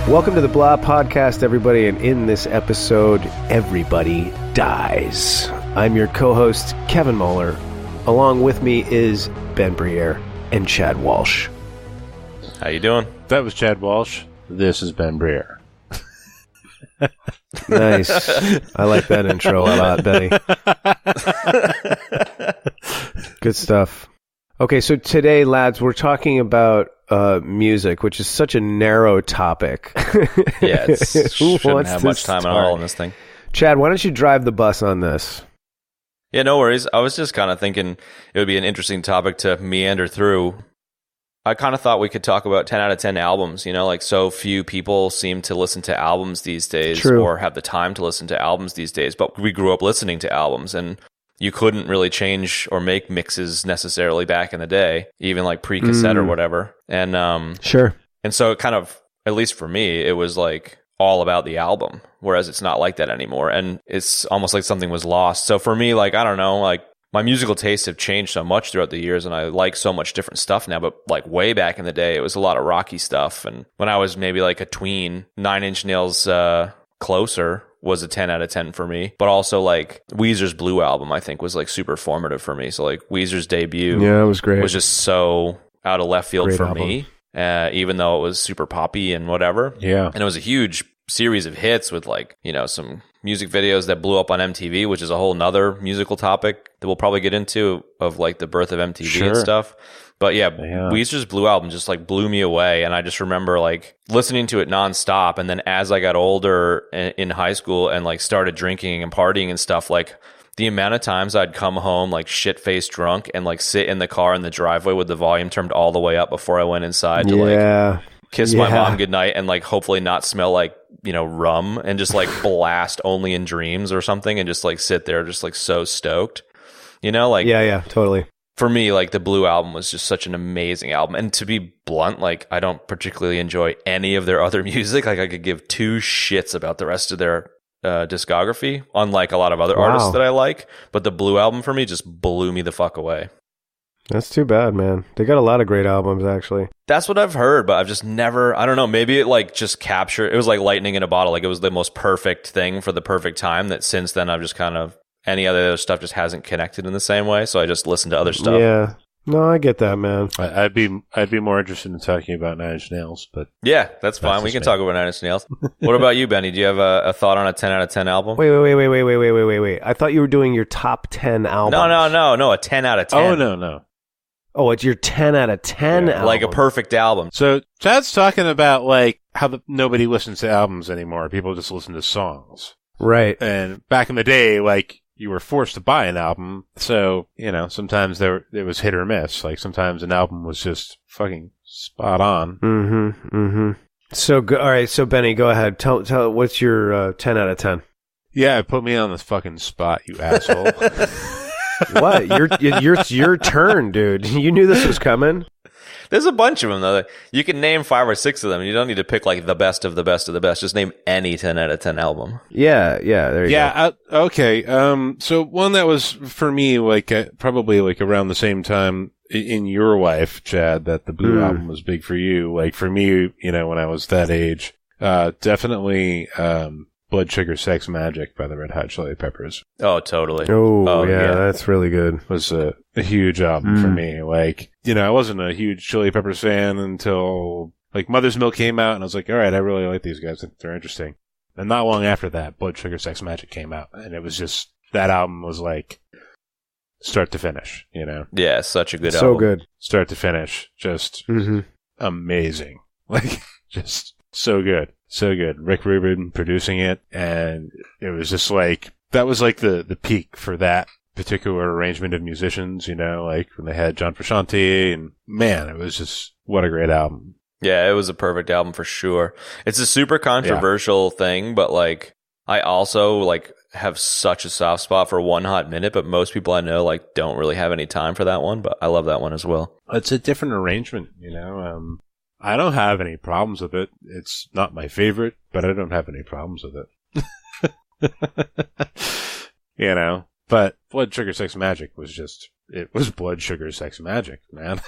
Welcome to the Blah Podcast, everybody, and in this episode, everybody dies. I'm your co-host, Kevin Moeller. Along with me is Ben Briere and Chad Walsh. How you doing? That was Chad Walsh. This is Ben Briere. Nice. I like that intro a lot, Benny. Good stuff. Okay, so today, lads, we're talking about music, which is such a narrow topic. Yeah, it shouldn't have much time at all in this thing. Chad, why don't you drive the bus on this? Yeah, no worries. I was just kind of thinking it would be an interesting topic to meander through. I kind of thought we could talk about 10 out of 10 albums, you know, like so few people seem to listen to albums these days. True. Or have the time to listen to albums these days, but we grew up listening to albums and you couldn't really change or make mixes necessarily back in the day, even like pre-cassette or whatever. And sure. And so it kind of, at least for me, it was like all about the album, whereas it's not like that anymore. And it's almost like something was lost. So for me, like, I don't know, like my musical tastes have changed so much throughout the years and I like so much different stuff now. But like way back in the day, it was a lot of rocky stuff. And when I was maybe like a tween, 9 Inch Nails Closer was a 10 out of 10 for me. But also like Weezer's Blue album, I think was like super formative for me. So like Weezer's debut it was great. Was just so out of left field Great for album. me, even though it was super poppy and whatever. Yeah. And it was a huge series of hits with like, you know, some music videos that blew up on MTV, which is a whole nother musical topic that we'll probably get into of like the birth of MTV and stuff. But yeah, Weezer's Blue album just like blew me away. And I just remember like listening to it nonstop. And then as I got older in high school and like started drinking and partying and stuff, like the amount of times I'd come home like shit-faced drunk and like sit in the car in the driveway with the volume turned all the way up before I went inside to like kiss my mom goodnight and like hopefully not smell like, you know, rum and just like blast Only in Dreams or something and just like sit there just like so stoked, you know, like Yeah, totally. For me, like the Blue album was just such an amazing album. And to be blunt, like I don't particularly enjoy any of their other music. Like I could give two shits about the rest of their discography, unlike a lot of other artists that I like. But the Blue album for me just blew me the fuck away. That's too bad, man. They got a lot of great albums, actually. That's what I've heard, but I've just never, I don't know, maybe it like just captured, it was like lightning in a bottle. Like it was the most perfect thing for the perfect time that since then I've just kind of, any other stuff just hasn't connected in the same way. So I just listened to other stuff. Yeah. No, I get that, man. I'd be more interested in talking about 9 Inch Nails, but yeah, that's fine. We can talk about 9 Inch Nails. What about you, Benny? Do you have a thought on a 10 out of 10 album? Wait. I thought you were doing your top 10 albums. No, a 10 out of 10. Oh, no. Oh, it's your 10 out of 10 album. Like a perfect album. So Chad's talking about like how nobody listens to albums anymore. People just listen to songs. Right. And back in the day, like you were forced to buy an album. So, you know, sometimes it was hit or miss. Like sometimes an album was just fucking spot on. Mm-hmm. So, all right. So, Benny, go ahead. Tell what's your 10 out of 10? Yeah, put me on this fucking spot, you asshole. What? It's your turn, dude. You knew this was coming? There's a bunch of them, though. You can name 5 or 6 of them. You don't need to pick like the best of the best of the best. Just name any 10 out of 10 album. Yeah. There you go. Okay. So one that was for me, like probably like around the same time in your life, Chad, that the Blue album was big for you. Like for me, you know, when I was that age, definitely Blood Sugar Sex Magic by the Red Hot Chili Peppers. Oh, totally. Oh yeah, that's really good. Was a huge album for me. Like, you know, I wasn't a huge Chili Peppers fan until like Mother's Milk came out, and I was like, all right, I really like these guys. They're interesting. And not long after that, Blood Sugar Sex Magic came out, and it was just, that album was like start to finish, you know? Yeah, such a good album. So good. Start to finish. Just amazing. Like, just so good. So good. Rick Rubin producing it, and it was just like, that was like the peak for that particular arrangement of musicians, you know, like when they had John Frusciante, and man, it was just, what a great album. Yeah, it was a perfect album for sure. It's a super controversial thing, but like, I also like have such a soft spot for One Hot Minute, but most people I know like don't really have any time for that one, but I love that one as well. It's a different arrangement, you know. I don't have any problems with it. It's not my favorite, but I don't have any problems with it. You know, but Blood Sugar Sex Magic was just it was blood, sugar, sex, magic, man.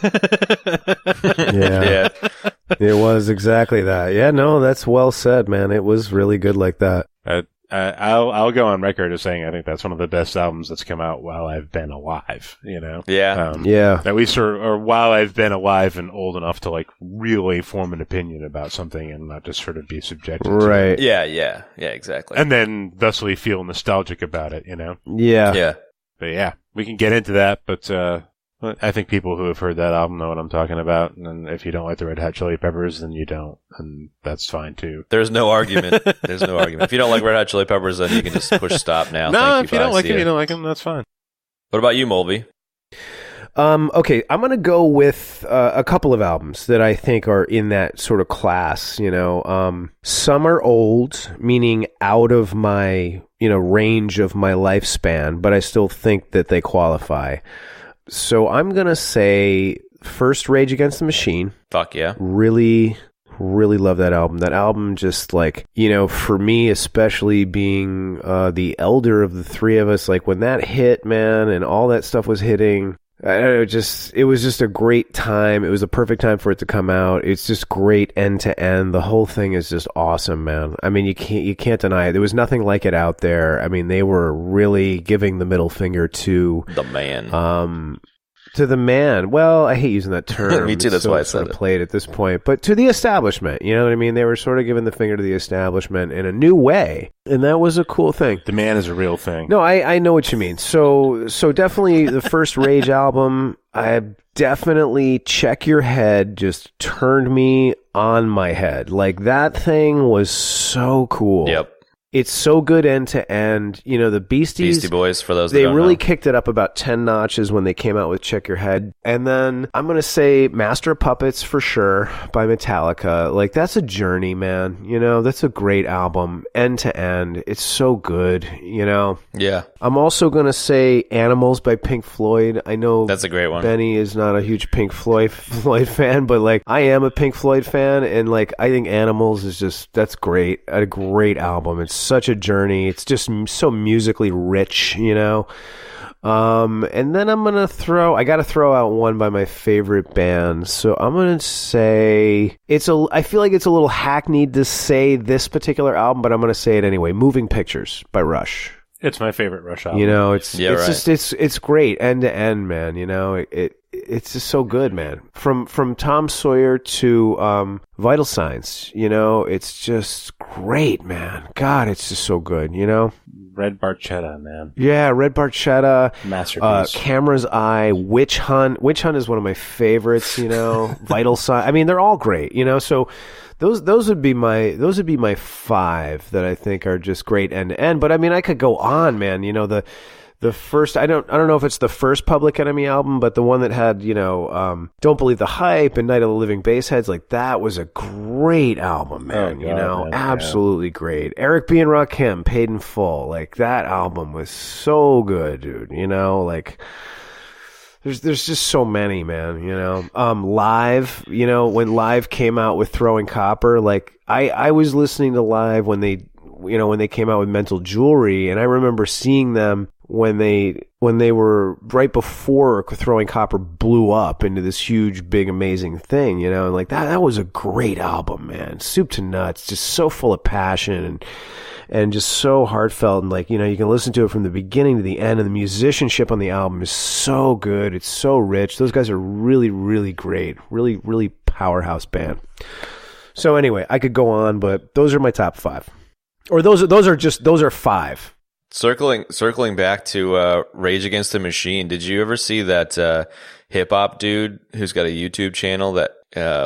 Yeah. It was exactly that. Yeah, no, that's well said, man. It was really good like that. I'll go on record as saying I think that's one of the best albums that's come out while I've been alive, you know? Yeah. Yeah. At least, or while I've been alive and old enough to, like, really form an opinion about something and not just sort of be subjected to it. Yeah, exactly. And then thusly feel nostalgic about it, you know? Yeah. Yeah. But yeah, we can get into that, but I think people who have heard that album know what I'm talking about, and if you don't like the Red Hot Chili Peppers, then you don't, and that's fine too. There's no argument. There's no argument. If you don't like Red Hot Chili Peppers, then you can just push stop now. No, if you don't like them, you don't like them, that's fine. What about you, Mulvey? Okay, I'm going to go with a couple of albums that I think are in that sort of class, you know. Some are old, meaning out of my, range of my lifespan, but I still think that they qualify. So I'm going to say first Rage Against the Machine. Fuck yeah. Really love that album. That album just for me, especially being the elder of the three of us, like when that hit, man, and all that stuff was hitting, it was just a great time. It was a perfect time for it to come out. It's just great end to end. The whole thing is just awesome, man. I mean, you can't deny it. There was nothing like it out there. I mean, they were really giving the middle finger to the man. To the man. Well, I hate using that term. Me too. That's why I said it. Played at this point, but to the establishment. You know what I mean? They were sort of giving the finger to the establishment in a new way, and that was a cool thing. The man is a real thing. No, I know what you mean. So definitely the first Rage album. I definitely Check Your Head just turned me on my head. Like that thing was so cool. Yep. It's so good end to end. The Beastie Boys, for those that they don't really know. kicked it up about 10 notches when they came out with Check Your Head. And then I'm going to say Master of Puppets for sure by Metallica. Like, that's a journey, man. That's a great album, end to end. It's so good, Yeah. I'm also going to say Animals by Pink Floyd. I know that's a great one. Benny is not a huge Pink Floyd fan, but like I am a Pink Floyd fan, and like I think Animals is that's great. A great album. It's such a journey. It's just so musically rich, And then I got to throw out one by my favorite band. So I'm going to say I feel like it's a little hackneyed to say this particular album, but I'm going to say it anyway. Moving Pictures by Rush. It's my favorite Rush album. It's great end to end, man. It's just so good, man. From Tom Sawyer to Vital Signs, it's just great, man. God, it's just so good, Red Barchetta, man. Yeah, Red Barchetta. Masterpiece. Camera's Eye, Witch Hunt. Witch Hunt is one of my favorites, Vital Signs. I mean, they're all great, so those would be my five that I think are just great end to end. But I mean, I could go on, man. The first, I don't know if it's the first Public Enemy album, but the one that had, Don't Believe the Hype and Night of the Living Bassheads, like that was a great album, man. Man, absolutely great. Eric B. and Rakim, Paid in Full, like that album was so good, dude. Like there's just so many, man. Live, when Live came out with Throwing Copper, like I was listening to Live when they came out with Mental Jewelry, and I remember seeing them when they were right before Throwing Copper blew up into this huge, big, amazing thing, and like that was a great album, man. Soup to nuts, just so full of passion and just so heartfelt, and like, you can listen to it from the beginning to the end, and the musicianship on the album is so good. It's so rich. Those guys are really, really great. Really, really powerhouse band. So anyway, I could go on, but those are my top five. Or those are five. Circling back to Rage Against the Machine, did you ever see that hip hop dude who's got a YouTube channel that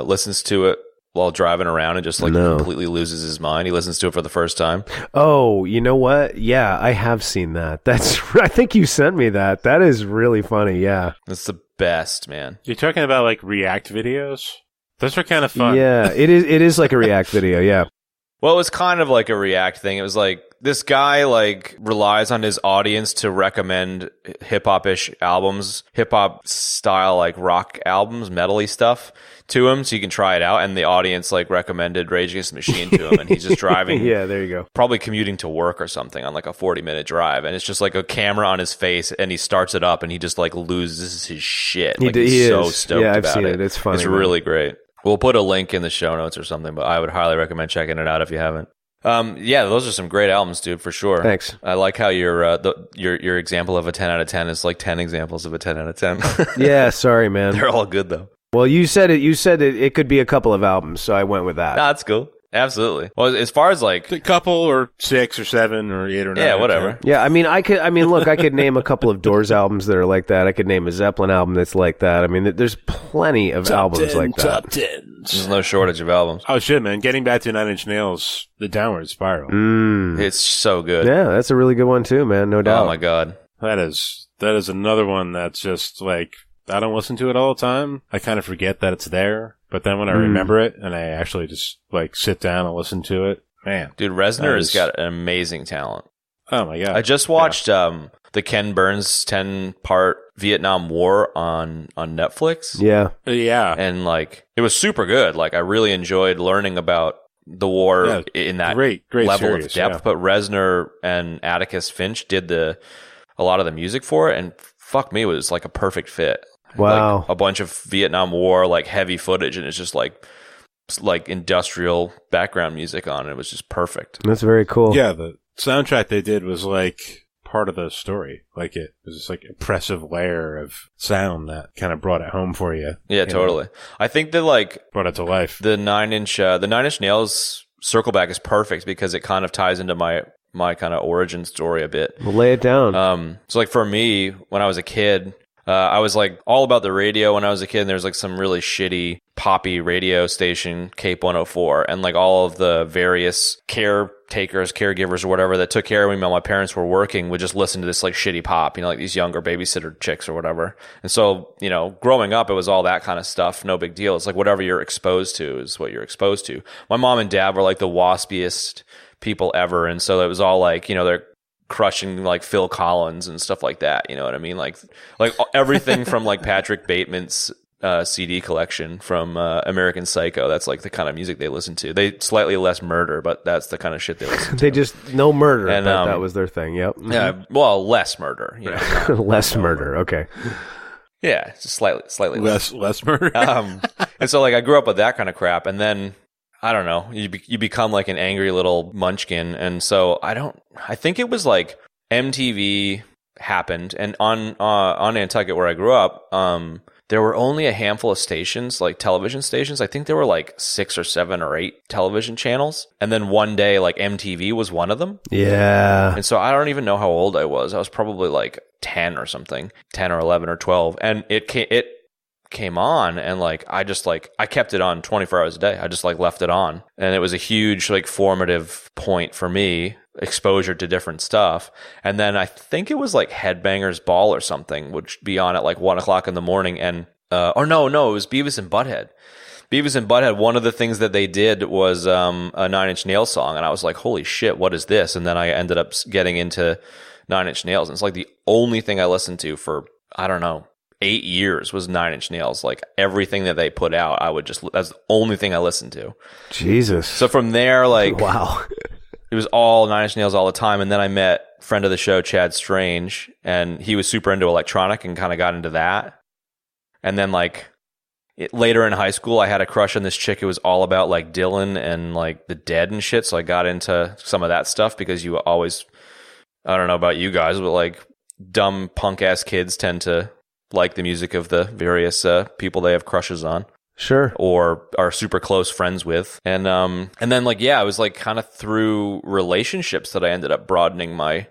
listens to it while driving around and just completely loses his mind? He listens to it for the first time. Oh, you know what? Yeah, I have seen that. I think you sent me that. That is really funny. Yeah, that's the best, man. You're talking about like React videos? Those are kind of fun. Yeah, it is like a React video. Yeah. Well, it was kind of like a React thing. It was like this guy like relies on his audience to recommend hip hop-ish albums, hip hop style like rock albums, metal-y stuff to him so you can try it out. And the audience like recommended Rage Against the Machine to him, and he's just driving. Yeah, there you go. Probably commuting to work or something on like a 40-minute drive, and it's just like a camera on his face, and he starts it up, and he just like loses his shit. Like, he's so stoked I've about seen it. It's funny. It's really great. We'll put a link in the show notes or something, but I would highly recommend checking it out if you haven't. Yeah, those are some great albums, dude, for sure. Thanks. I like how your example of a 10 out of 10 is like 10 examples of a 10 out of 10. Yeah, sorry, man. They're all good though. Well, you said it could be a couple of albums, so I went with that. Nah, that's cool. Absolutely. Well, as far as like a couple or 6 or 7 or 8 or 9. Yeah, whatever. Yeah, I mean, look, I could name a couple of Doors albums that are like that. I could name a Zeppelin album that's like that. I mean, there's plenty of albums like that. Top 10s. There's no shortage of albums. Oh shit, man! Getting back to Nine Inch Nails, the Downward Spiral. It's so good. Yeah, that's a really good one too, man. No doubt. Oh my god, that is another one that's just like, I don't listen to it all the time. I kind of forget that it's there, but then when I remember it and I actually just like sit down and listen to it, man, dude, Reznor has got an amazing talent. Oh my god! I just watched the Ken Burns 10-part Vietnam War on Netflix. Yeah. And like it was super good. Like I really enjoyed learning about the war in that great level series, of depth. But Reznor and Atticus Finch did a lot of the music for it, and fuck me, it was like a perfect fit. Wow. Like a bunch of Vietnam War like heavy footage, and it's just like industrial background music on it. It was just perfect. That's very cool. Yeah, the soundtrack they did was like part of the story. Like it was this like impressive layer of sound that kind of brought it home for you. Yeah, totally. I think that like brought it to life. The Nine Inch Nails circle back is perfect because it kind of ties into my kind of origin story a bit. Well, lay it down. So like for me, when I was a kid, I was like all about the radio when I was a kid, and there's like some really shitty poppy radio station, Cape 104, and like all of the various caregivers or whatever that took care of me while my parents were working would just listen to this like shitty pop, like these younger babysitter chicks or whatever. And so, growing up, it was all that kind of stuff. No big deal. It's like whatever you're exposed to is what you're exposed to. My mom and dad were like the waspiest people ever. And so it was all like, they're crushing like Phil Collins and stuff like that. You know what I mean? Like everything from like Patrick Bateman's CD collection from American Psycho. That's like the kind of music they listen to. They slightly less murder, but that's the kind of shit they listen to. They just no murder, and that was their thing. Yep. Mm-hmm. Yeah. Well, less murder. Less murder. Okay. Yeah, just slightly less murder. And so like I grew up with that kind of crap, and then I don't know, you become like an angry little munchkin, and so I think it was like MTV happened, and on Nantucket where I grew up, there were only a handful of stations, like television stations. I think there were like 6 or 7 or 8 television channels. And then one day, like MTV was one of them. Yeah. And so I don't even know how old I was. I was probably like 10 or something, 10 or 11 or 12. And it came on, and like I kept it on 24 hours a day. I just like left it on. And it was a huge like formative point for me, exposure to different stuff. And then I think it was like Headbangers Ball or something would be on at like 1 o'clock in the morning, and no, it was Beavis and Butthead. Beavis and Butthead, one of the things that they did was a Nine Inch Nails song, and I was like, holy shit, what is this? And then I ended up getting into Nine Inch Nails, and it's like the only thing I listened to for, I don't know, 8 years was Nine Inch Nails. Like everything that they put out, that's the only thing I listened to. Jesus. So from there, like, wow. It was all Nine Inch Nails all the time. And then I met friend of the show, Chad Strange, and he was super into electronic and kind of got into that. And then like later in high school, I had a crush on this chick who was all about like Dylan and like the Dead and shit. So I got into some of that stuff because you always, I don't know about you guys, but like dumb punk ass kids tend to like the music of the various people they have crushes on. Sure. Or are super close friends with. And then like, yeah, it was like kind of through relationships that I ended up broadening my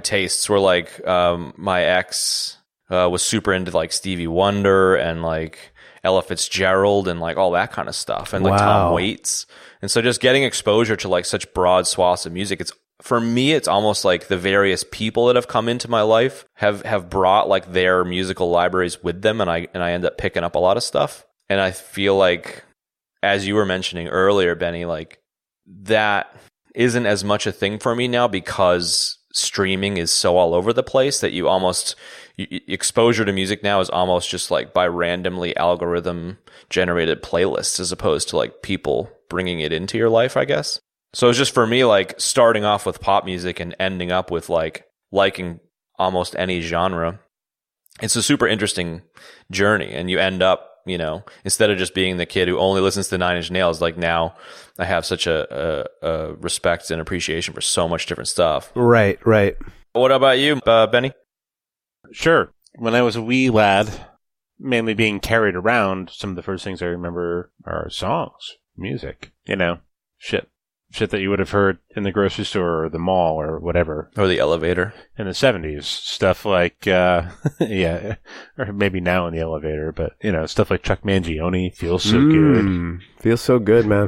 tastes. Where like my ex was super into like Stevie Wonder and like Ella Fitzgerald and like all that kind of stuff, and like Tom Waits. And so just getting exposure to like such broad swaths of music, for me, it's almost like the various people that have come into my life have brought like their musical libraries with them, and I end up picking up a lot of stuff. And I feel like as you were mentioning earlier, Benny, like that isn't as much a thing for me now because streaming is so all over the place that exposure to music now is almost just like by randomly algorithm generated playlists as opposed to like people bringing it into your life, I guess. So it's just for me, like starting off with pop music and ending up with like liking almost any genre. It's a super interesting journey, and you end up, you know, instead of just being the kid who only listens to Nine Inch Nails, like now I have such a respect and appreciation for so much different stuff. Right. What about you, Benny? Sure. When I was a wee lad, mainly being carried around, some of the first things I remember are songs, music, you know, shit that you would have heard in the grocery store or the mall or whatever. Or the elevator. In the 70s. Stuff like, yeah, or maybe now in the elevator, but, you know, stuff like Chuck Mangione, Feels So Good. Feels so good, man.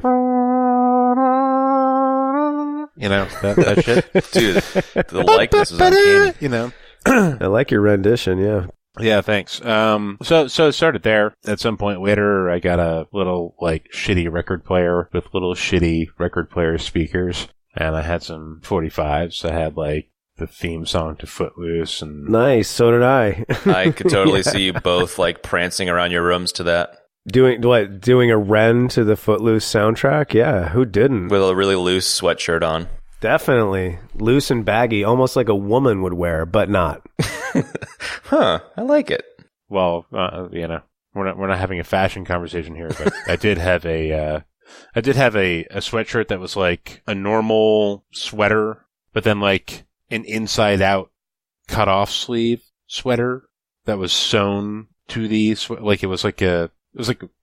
You know, that shit. Dude, the likeness was uncanny. You know. I like your rendition, yeah. Yeah, thanks. So it started there. At some point later, I got a little, like, shitty record player with little shitty record player speakers. And I had some 45s. I had, like, the theme song to Footloose. And nice, so did I. I could totally see you both, like, prancing around your rooms to that. Doing a Ren to the Footloose soundtrack? Yeah, who didn't? With a really loose sweatshirt on. Definitely. Loose and baggy, almost like a woman would wear, but not. Huh, I like it. Well, you know, we're not having a fashion conversation here, but I did have a sweatshirt that was like a normal sweater, but then like an inside out cut off sleeve sweater that was sewn to the like it was like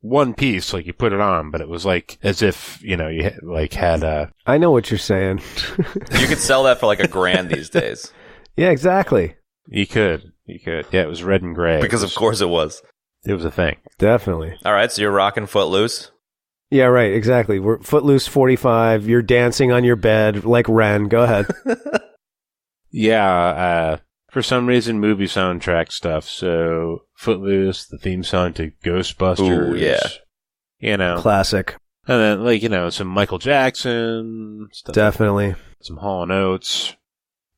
one piece, like you put it on, but it was like as if, you know, you had a... I know what you're saying. You could sell that for like $1,000 these days. Yeah, exactly. You could. Yeah, it was red and gray. Because of course it was. It was a thing. Definitely. All right, so you're rocking Footloose? Yeah, right, exactly. We're Footloose 45. You're dancing on your bed like Ren. Go ahead. Yeah, for some reason, movie soundtrack stuff. So, Footloose, the theme song to Ghostbusters. Ooh, yeah. You know. Classic. And then, like, you know, some Michael Jackson. Stuff. Definitely. Some Hall & Oates.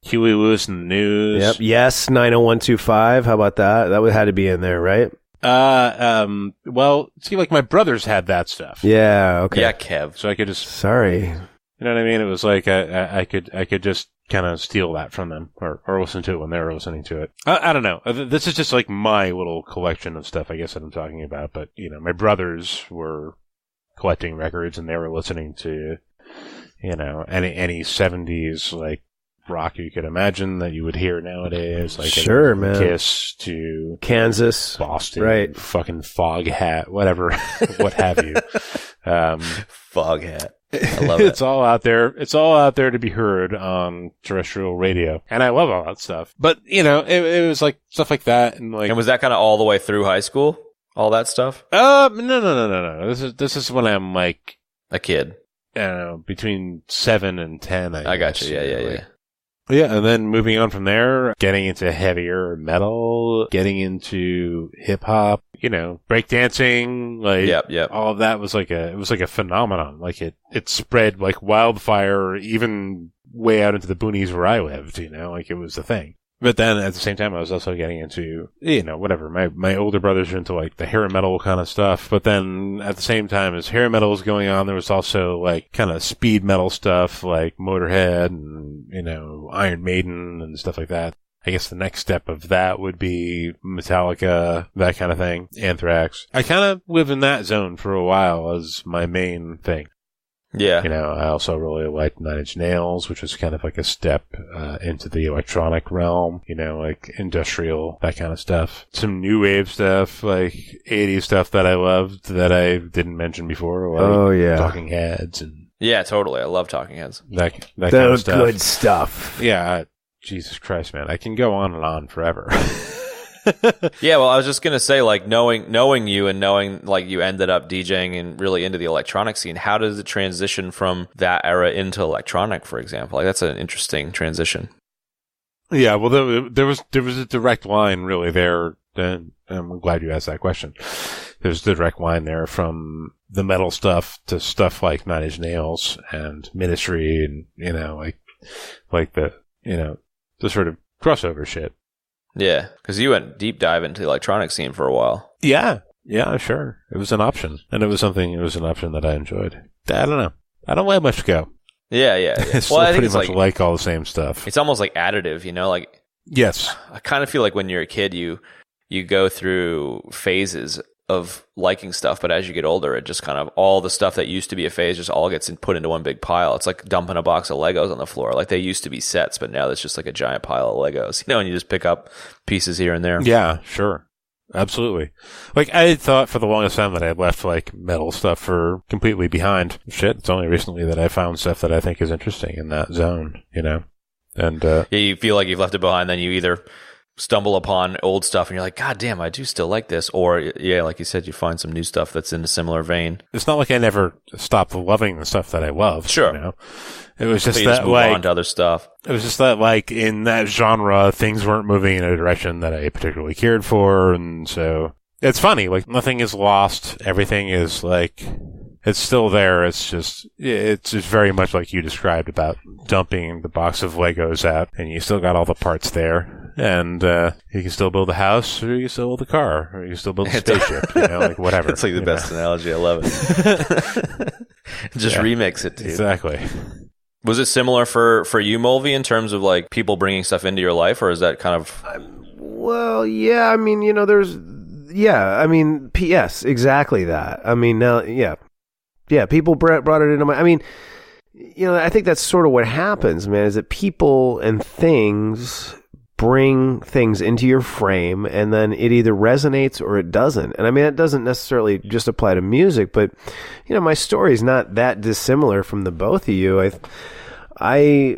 Huey Lewis and the News. Yep. Yes, 90125. How about that? That had to be in there, right? Well, see, like, my brothers had that stuff. Yeah, okay. Yeah, Kev. So I could just... Sorry. You know what I mean? It was like, I could just kind of steal that from them or listen to it when they were listening to it. I don't know. This is just like my little collection of stuff, I guess, that I'm talking about. But, you know, my brothers were collecting records and they were listening to, you know, any 70s, like, rock you could imagine that you would hear nowadays. Like, sure, man. Kiss to Kansas, Boston, right? Fucking Foghat, whatever, what have you. Foghat. I love it. It's all out there. It's all out there to be heard on terrestrial radio. And I love all that stuff. But, you know, it was like stuff like that. And like, and was that kind of all the way through high school? All that stuff? No. This is when I'm like a kid. I don't know, between 7 and 10. I got you. Yeah. Yeah, and then moving on from there, getting into heavier metal, getting into hip hop, you know, breakdancing, like yep. all of that was like a phenomenon. Like it spread like wildfire, even way out into the boonies where I lived, you know, like it was the thing. But then at the same time, I was also getting into, you know, whatever. My older brothers are into like the hair metal kind of stuff. But then at the same time as hair metal was going on, there was also like kind of speed metal stuff like Motorhead and, you know, Iron Maiden and stuff like that. I guess the next step of that would be Metallica, that kind of thing. Anthrax. I kind of live in that zone for a while as my main thing. Yeah. You know, I also really liked Nine Inch Nails, which was kind of like a step into the electronic realm, you know, like industrial, that kind of stuff. Some new wave stuff, like 80s stuff that I loved that I didn't mention before, like Talking Heads and... Yeah, totally. I love Talking Heads. That kind of stuff. Good stuff. Yeah, Jesus Christ, man. I can go on and on forever. Yeah, well, I was just gonna say, like, knowing you and knowing like you ended up DJing and really into the electronic scene. How does it transition from that era into electronic, for example? Like, that's an interesting transition. Yeah, well, there was a direct line really there. And I'm glad you asked that question. there's the direct line there from the metal stuff to stuff like Nine Inch Nails and Ministry and, like the sort of crossover shit. Yeah, because you went deep dive into the electronic scene for a while. Yeah, sure. It was an option. And it was an option that I enjoyed. I don't know. I don't let much go. Yeah. It's still pretty much like all the same stuff. It's almost like additive, like... Yes. I kind of feel like when you're a kid, you go through phases of liking stuff, but as you get older, it just kind of, all the stuff that used to be a phase just all gets put into one big pile. It's like dumping a box of Legos on the floor. Like, they used to be sets, but now it's just like a giant pile of Legos, and you just pick up pieces here and there. Yeah, sure. Absolutely. Like, I had thought for the longest time that I had left, like, metal stuff for completely behind. Shit, it's only recently that I found stuff that I think is interesting in that zone, And you feel like you've left it behind, then you either stumble upon old stuff and you're like, God damn, I do still like this. Or, like you said, you find some new stuff that's in a similar vein. It's not like I never stopped loving the stuff that I loved. Sure. It was just that, move on to other stuff. It was just that, like, in that genre, things weren't moving in a direction that I particularly cared for. And so it's funny. Like, nothing is lost. Everything is, like... It's still there. It's just very much like you described about dumping the box of Legos out, and you still got all the parts there, and you can still build a house, or you can still build a car, or you can still build a spaceship, like whatever. It's like the best analogy. I love it. Just remix it, dude. Exactly. Was it similar for you, Mulvey, in terms of like people bringing stuff into your life, or is that kind of? Well, yeah. I mean, yes, exactly that. I mean, now, yeah. Yeah, people brought it into my... I mean, I think that's sort of what happens, man, is that people and things bring things into your frame, and then it either resonates or it doesn't. And I mean, that doesn't necessarily just apply to music, but, my story's not that dissimilar from the both of you. I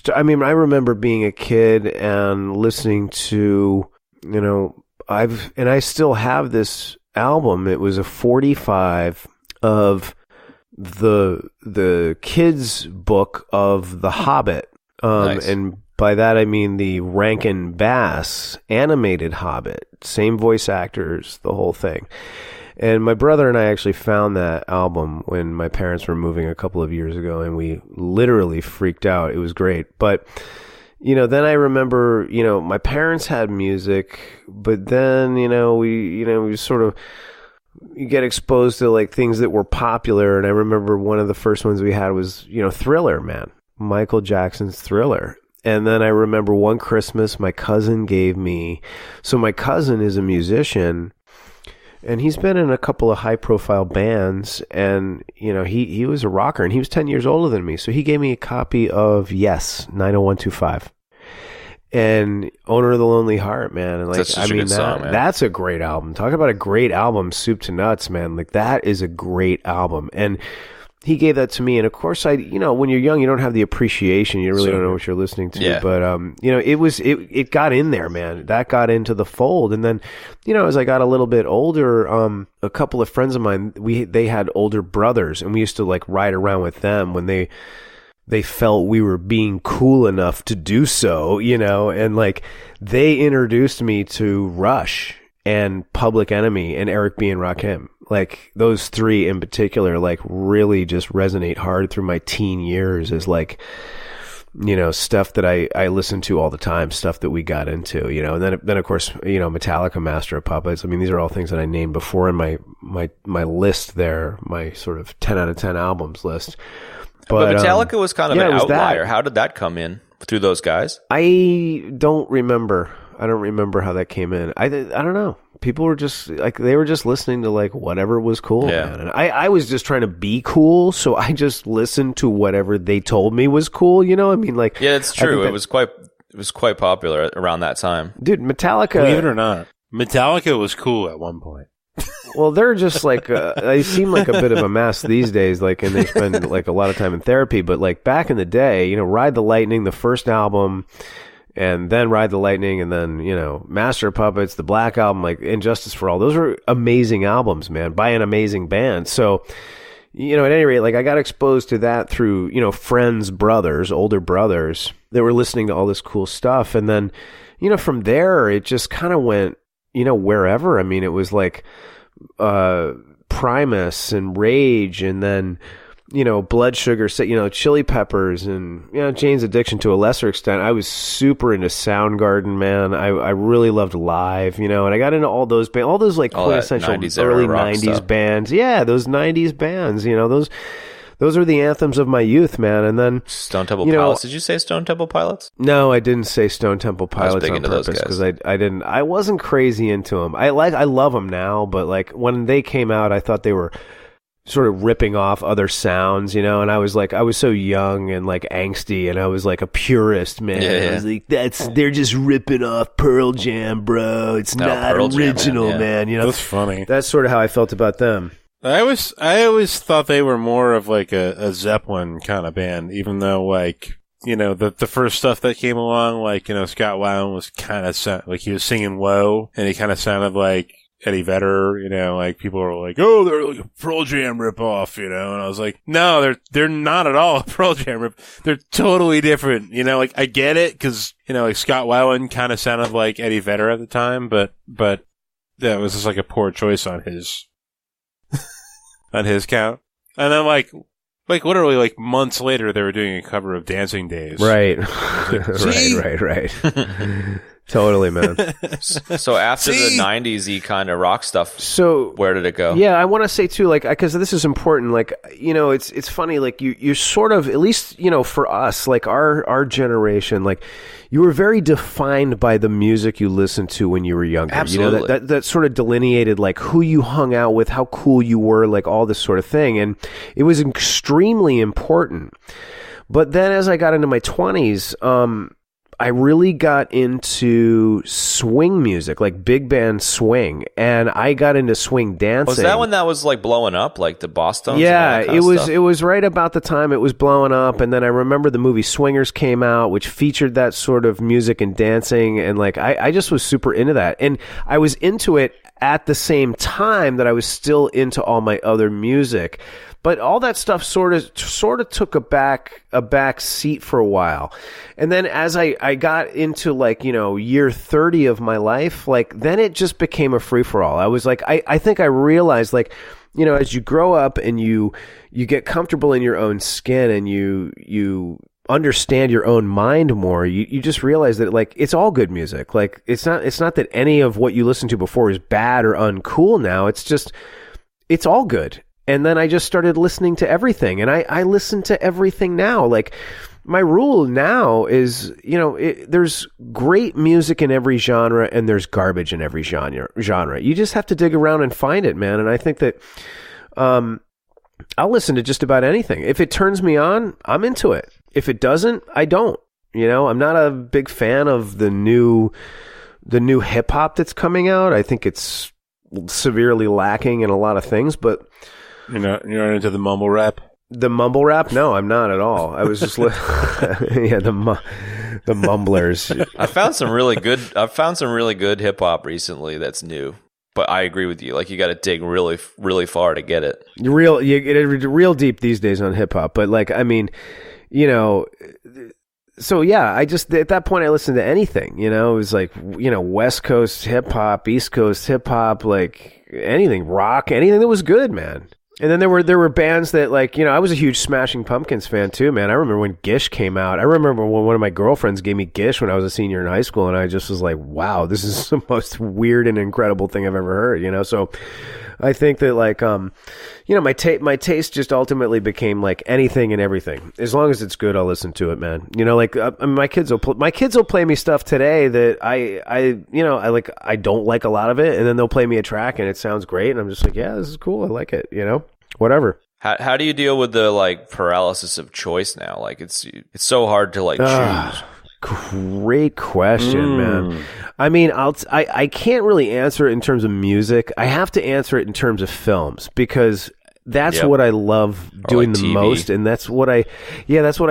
remember being a kid and listening to, I still have this album. It was a 45... of the kids' book of The Hobbit. Nice. And by that I mean the Rankin Bass animated Hobbit. Same voice actors, the whole thing. And my brother and I actually found that album when my parents were moving a couple of years ago, and we literally freaked out. It was great. But, then I remember, my parents had music, but then, we sort of... You get exposed to like things that were popular, and I remember one of the first ones we had was Thriller, man, Michael Jackson's Thriller. And then I remember one Christmas my cousin gave me, so my cousin is a musician, and he's been in a couple of high profile bands, and he was a rocker, and he was 10 years older than me, so he gave me a copy of Yes 90125. And Owner of the Lonely Heart, man. And that's such a good song, man. That's a great album. Talk about a great album, soup to nuts, man. Like, that is a great album. And he gave that to me. And of course, when you're young, you don't have the appreciation. You really don't know what you're listening to. Yeah. But, it got in there, man. That got into the fold. And then, as I got a little bit older, a couple of friends of mine, they had older brothers, and we used to like ride around with them when they felt we were being cool enough to do so, and like they introduced me to Rush and Public Enemy and Eric B. and Rakim. Like, those three in particular, like, really just resonate hard through my teen years as like, stuff that I listened to all the time, stuff that we got into, and then of course, Metallica, Master of Puppets. I mean, these are all things that I named before in my list there, my sort of 10 out of 10 albums list. But Metallica was kind of an outlier. How did that come in through those guys? I don't remember how that came in. I don't know. People were just like, they were just listening to like whatever was cool, man. And I was just trying to be cool, so I just listened to whatever they told me was cool. I mean, like, yeah, it's true. It was quite popular around that time, dude. Metallica, believe it or not, Metallica was cool at one point. Well, they're just like they seem like a bit of a mess these days, like, and they spend like a lot of time in therapy. But like back in the day, Ride the Lightning, the first album, and then Ride the Lightning, and then Master of Puppets, the Black Album, like Injustice for All. Those were amazing albums, man, by an amazing band. So, at any rate, like, I got exposed to that through friends, brothers, older brothers that were listening to all this cool stuff, and then from there it just kind of went wherever. I mean, it was like, Primus and Rage, and then, Blood Sugar, Chili Peppers, and, Jane's Addiction to a lesser extent. I was super into Soundgarden, man. I really loved Live, and I got into all those bands, all those like quintessential early 90s bands. Yeah, those 90s bands, those are the anthems of my youth, man. And then Stone Temple Pilots. Did you say Stone Temple Pilots? No, I didn't say Stone Temple Pilots on purpose because I wasn't crazy into them. I love them now, but like when they came out, I thought they were sort of ripping off other sounds, and I was so young and like angsty, and I was like a purist, man. I was like, they're just ripping off Pearl Jam, bro. It's not original, man. That's funny. That's sort of how I felt about them. I always thought they were more of like a Zeppelin kind of band, even though like, the first stuff that came along, like, Scott Weiland was kind of like he was singing low and he kind of sounded like Eddie Vedder, like people were like, oh, they're like a Pearl Jam ripoff, and I was like, no, they're not at all a Pearl Jam rip. They're totally different, like I get it because, like Scott Weiland kind of sounded like Eddie Vedder at the time, but yeah, it was just like a poor choice on his on his count. And then like literally like months later, they were doing a cover of Dancing Days. Right. Like, right. Totally, man. So after the 90s-y kind of rock stuff, where did it go? Yeah, I want to say too, like, because this is important, like, it's funny, like, you're sort of, at least, for us, like, our generation, like, you were very defined by the music you listened to when you were younger. Absolutely. That sort of delineated, like, who you hung out with, how cool you were, like, all this sort of thing, and it was extremely important. But then as I got into my 20s, I really got into swing music, like big band swing, and I got into swing dancing. Was that when that was like blowing up, like the Boston? Yeah, it was. It was right about the time it was blowing up, and then I remember the movie Swingers came out, which featured that sort of music and dancing, and like I just was super into that, and I was into it at the same time that I was still into all my other music. But all that stuff sort of took a back seat for a while. And then as I got into like, year 30 of my life, like then it just became a free-for-all. I was like, I think I realized like, as you grow up and you get comfortable in your own skin and you understand your own mind more, you just realize that like it's all good music. Like it's not that any of what you listened to before is bad or uncool now. It's all good. And then I just started listening to everything, and I listen to everything now. Like my rule now is, there's great music in every genre, and there's garbage in every genre. You just have to dig around and find it, man. And I think that I'll listen to just about anything. If it turns me on, I'm into it. If it doesn't, I don't. I'm not a big fan of the new hip hop that's coming out. I think it's severely lacking in a lot of things, but. You're not into the mumble rap? The mumble rap? No, I'm not at all. I was just the mumblers. I found some really good hip hop recently that's new. But I agree with you. Like you got to dig really, really far to get it. You get it real deep these days on hip hop. But like, I mean, so yeah, I just at that point I listened to anything. It was like West Coast hip hop, East Coast hip hop, like anything, rock, anything that was good, man. And then there were bands that like, I was a huge Smashing Pumpkins fan too, man. I remember when Gish came out. I remember when one of my girlfriends gave me Gish when I was a senior in high school, and I just was like, wow, this is the most weird and incredible thing I've ever heard, So I think that like, my taste just ultimately became like anything and everything. As long as it's good, I'll listen to it, man. Like my kids will play me stuff today that I don't like a lot of it, and then they'll play me a track and it sounds great, and I'm just like, yeah, this is cool. I like it, whatever. How do you deal with the like paralysis of choice now? Like it's so hard to like choose. Great question, man. I mean, I can't really answer it in terms of music. I have to answer it in terms of films because that's what I love doing the most, and that's what I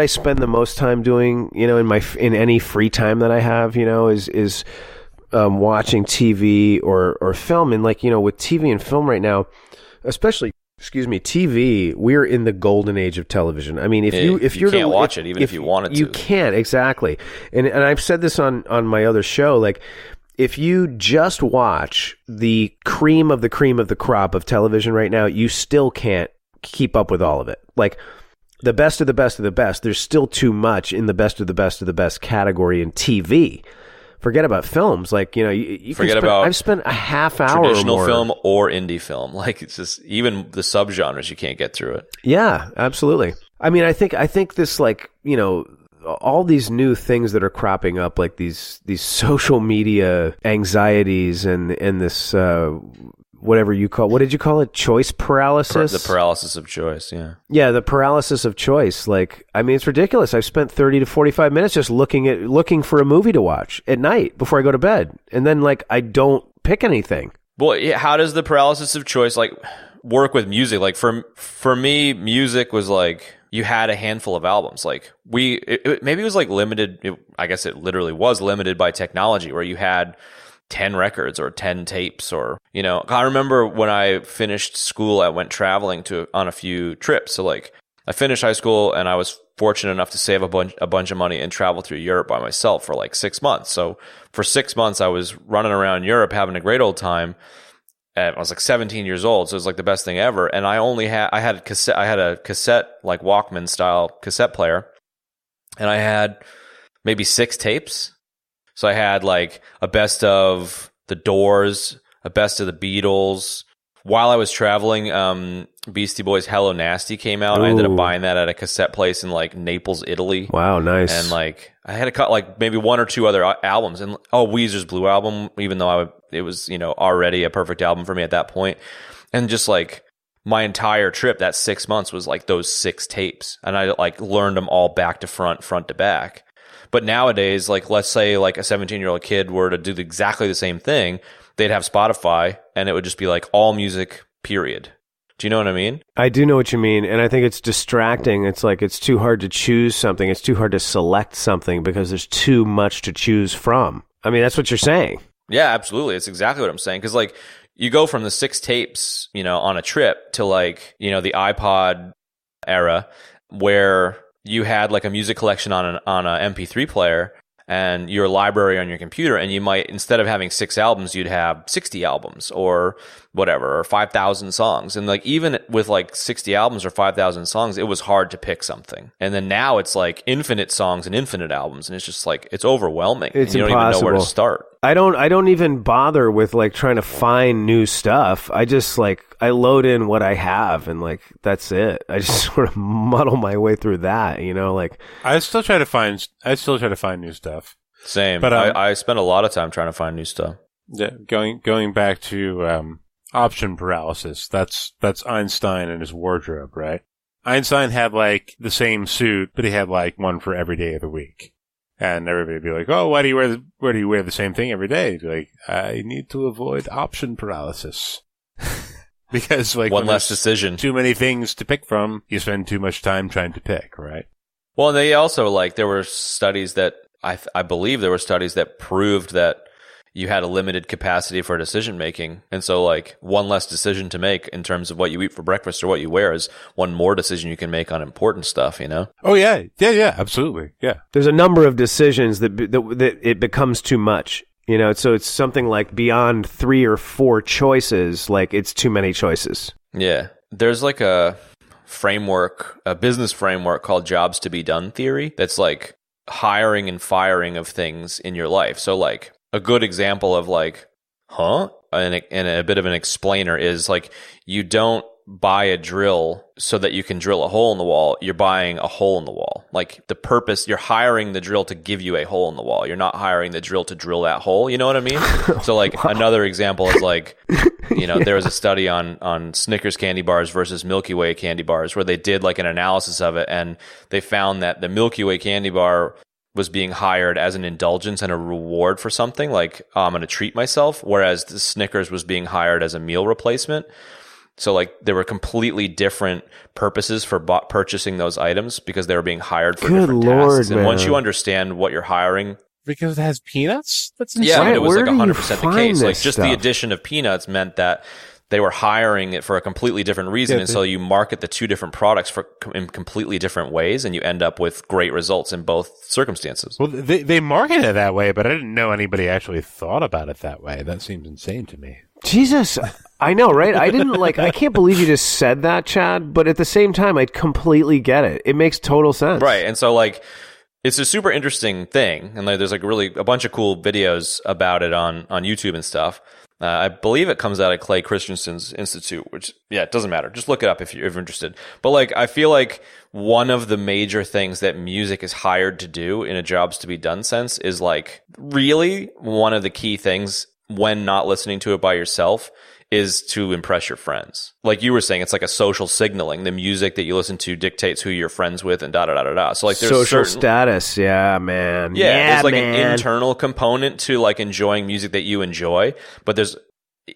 spend the most time doing. In any free time that I have, is watching TV or film, and like with TV and film right now, especially. TV, we're in the golden age of television. I mean, if you can't watch it, even if you wanted to. You can't, exactly. And I've said this on my other show, like, if you just watch the cream of the crop of television right now, you still can't keep up with all of it. Like, the best of the best of the best, there's still too much in the best of the best of the best category in TV. Forget about films. Like, you know, you forget about I've spent a half hour traditional or more. film or indie film. Like, it's just, even the subgenres, you can't get through it. Yeah, absolutely. I mean, I think this, like, you know, all these new things that are cropping up, like these social media anxieties and this whatever you call, what did you call it? Choice paralysis? The paralysis of choice, yeah. Yeah, the paralysis of choice. Like, I mean, it's ridiculous. I've spent 30 to 45 minutes just looking for a movie to watch at night before I go to bed. And then, like, I don't pick anything. Well, how does the paralysis of choice, like, work with music? Like, for me, music was like, you had a handful of albums. Like, maybe it was like limited. I guess it literally was limited by technology, where you had 10 records or 10 tapes, or, you know, I remember when I finished school, I went traveling on a few trips. So, like, I finished high school and I was fortunate enough to save a bunch of money and travel through Europe by myself for like 6 months. So for 6 months, I was running around Europe having a great old time. I was like 17 years old, so it was like the best thing ever. And I had a cassette, like Walkman style cassette player, and I had maybe 6 tapes. So I had like a best of the Doors, a best of the Beatles. While I was traveling, Beastie Boys' Hello Nasty came out. Ooh. I ended up buying that at a cassette place in like Naples, Italy. Wow, nice. And like I had like maybe 1 or 2 other albums, and Weezer's Blue Album, even though it was, you know, already a perfect album for me at that point. And just like my entire trip, that 6 months was like those 6 tapes, and I like learned them all back to front to back. But nowadays, like, let's say like a 17-year-old kid were to do exactly the same thing, they'd have Spotify, and it would just be like all music, period. Do you know what I mean? I do know what you mean, and I think it's distracting. It's like it's too hard to choose something. It's too hard to select something because there's too much to choose from. I mean, that's what you're saying. Yeah, absolutely. It's exactly what I'm saying. Because, like, you go from the 6 tapes, you know, on a trip to, like, you know, the iPod era where you had like a music collection on a MP3 player and your library on your computer, and you might, instead of having 6 albums, you'd have 60 albums or whatever, or 5,000 songs. And like, even with like 60 albums or 5,000 songs, it was hard to pick something. And then now it's like infinite songs and infinite albums, and it's just like, it's overwhelming. It's you don't impossible. even know where to start. I don't even bother with like trying to find new stuff. I just like, I load in what I have, and like, that's it. I just sort of muddle my way through that, you know, like I still try to find new stuff. Same. But I spend a lot of time trying to find new stuff. Yeah, going back to option paralysis. That's Einstein and his wardrobe, right? Einstein had like the same suit, but he had like one for every day of the week. And everybody would be like, "Oh, why do you wear the same thing every day?" He'd be like, "I need to avoid option paralysis." Because like one less decision, too many things to pick from, you spend too much time trying to pick, right? Well, they also, like, there were studies that I believe there were studies that proved that you had a limited capacity for decision making, and so like one less decision to make in terms of what you eat for breakfast or what you wear is one more decision you can make on important stuff, you know? Oh yeah, absolutely, yeah. There's a number of decisions that it becomes too much. You know, so it's something like beyond 3 or 4 choices, like it's too many choices. Yeah. There's like a business framework called jobs to be done theory that's like hiring and firing of things in your life. So like a good example of like, and a bit of an explainer is like, you don't buy a drill so that you can drill a hole in the wall. You're buying a hole in the wall. Like the purpose, you're hiring the drill to give you a hole in the wall. You're not hiring the drill to drill that hole. You know what I mean? So like wow. Another example is like, you know, there was a study on Snickers candy bars versus Milky Way candy bars where they did like an analysis of it, and they found that the Milky Way candy bar was being hired as an indulgence and a reward for something, like, oh, I'm going to treat myself, whereas the Snickers was being hired as a meal replacement. So like there were completely different purposes for purchasing those items because they were being hired for different tasks. And once you understand what you're hiring, because it has peanuts, that's insane. Yeah, it was like 100% the case. Like just the addition of peanuts meant that they were hiring it for a completely different reason. And so you market the two different products in completely different ways, and you end up with great results in both circumstances. Well, they market it that way, but I didn't know anybody actually thought about it that way. That seems insane to me. Jesus. I know, right? I can't believe you just said that, Chad, but at the same time, I completely get it. It makes total sense. Right. And so like, it's a super interesting thing. And like, there's like really a bunch of cool videos about it on YouTube and stuff. I believe it comes out of Clay Christensen's Institute, which, yeah, it doesn't matter. Just look it up if you're interested. But like, I feel like one of the major things that music is hired to do in a jobs to be done sense is like really one of the key things when not listening to it by yourself is to impress your friends. Like you were saying, it's like a social signaling. The music that you listen to dictates who you're friends with and da-da-da-da-da. So like there's social status. Yeah, man. Yeah, there's like an internal component to like enjoying music that you enjoy. But there's,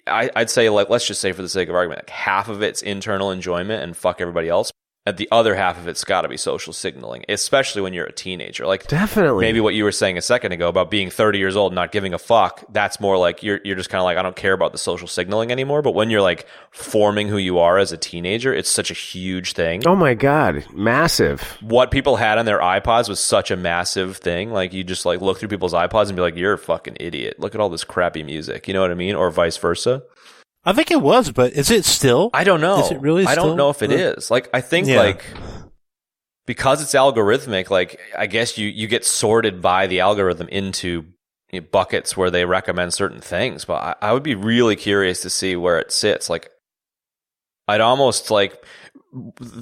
I'd say like, let's just say for the sake of argument, like half of it's internal enjoyment and fuck everybody else. And the other half of it's got to be social signaling, especially when you're a teenager. Like definitely, maybe what you were saying a second ago about being 30 years old and not giving a fuck. That's more like you're just kind of like, I don't care about the social signaling anymore. But when you're like forming who you are as a teenager, it's such a huge thing. Oh my God, massive. What people had on their iPods was such a massive thing. Like you just like look through people's iPods and be like, you're a fucking idiot. Look at all this crappy music. You know what I mean? Or vice versa. I think it was, but is it still? I don't know. Is it really still? I don't know if it is. Like, I think, like, because it's algorithmic, like, I guess you get sorted by the algorithm into buckets where they recommend certain things. But I would be really curious to see where it sits. Like, I'd almost, like,